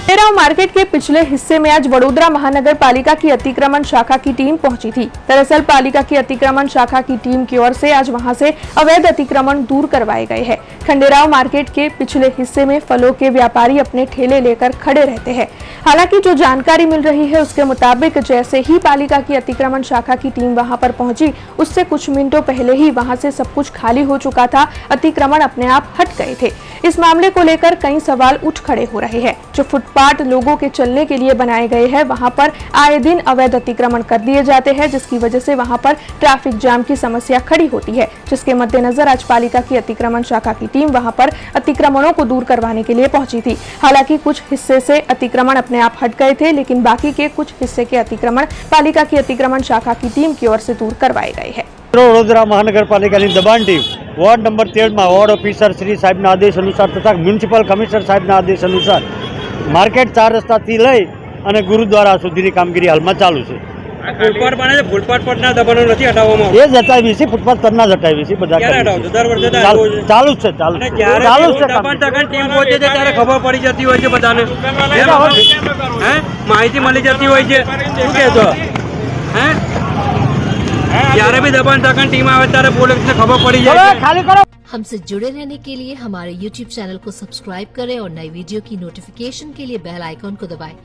Khanderao market के पिछले हिस्से में आज वडोदरा महानगर पालिका की अतिक्रमण शाखा की टीम पहुंची थी। दरअसल पालिका की अतिक्रमण शाखा की टीम की ओर से आज वहां से अवैध अतिक्रमण दूर करवाए गए हैं। खंडेराव मार्केट के पिछले हिस्से में फलों के व्यापारी अपने ठेले लेकर खड़े रहते हैं। हालांकि जो जानकारी मिल रही है उसके मुताबिक जैसे ही पालिका की अतिक्रमण शाखा की टीम वहां पर पहुंची, उससे कुछ मिनटों पहले ही वहां से सब कुछ खाली हो चुका था। अतिक्रमण अपने आप हट गए थे। इस मामले को लेकर कई सवाल उठ खड़े हो रहे हैं। जो फुटपाथ लोगों के चलने के लिए बनाए गए हैं, वहां पर आए दिन अवैध अतिक्रमण कर दिए जाते हैं, जिसकी वजह से वहां पर ट्रैफिक जाम की समस्या खड़ी होती है। जिसके मद्देनजर आज पालिका की अतिक्रमण शाखा की टीम वहां पर अतिक्रमणों को दूर करवाने के लिए पहुंची थी। हालांकि कुछ हिस्से से अतिक्रमण अपने आप हट गए थे, लेकिन बाकी के कुछ हिस्से के अतिक्रमण पालिका की अतिक्रमण शाखा की टीम की ओर से दूर करवाए गए हैं। वडोदरा महानगरपालिकाની દબાણ ટીમ વોર્ડ નંબર 13 માં વોર્ડ ઓફિસર શ્રી સાહેબના આદેશ અનુસાર તથા મ્યુનિસિપલ કમિશનર સાહેબના આદેશ અનુસાર માર્કેટ 4 રસ્તાથી લઈ અને ગુરુદ્વારા સુધીની કામગીરી હાલમાં ચાલુ છે। ફૂટપાથ બને છે, ફૂટપાથ પરના દબાણો નથી હટાવવામાં એ જ હટાવી છે, ફૂટપાથ પરના જ હટાવી છે, બધા ક્યારે હટાવશો? દર વર્ષે તો આવું છે. ચાલુ જ છે, ચાલુ અને છે, જ્યારે ચાલુ જ છે કામ। દબાણ તકન ટીમ પહોંચે છે ત્યારે ખબર પડી જતી હોય છે બધાને, હે માહિતી મળી જતી હોય છે। શું કહેશો? હે જ્યારે भी દબાણ તકન ટીમ આવે ત્યારે પોલીસને ખબર પડી જાય છે। ખાલી કરો। हमसे जुड़े रहने के लिए हमारे YouTube चैनल को सब्सक्राइब करें और नई वीडियो की नोटिफिकेशन के लिए बेल आइकॉन को दबाएं।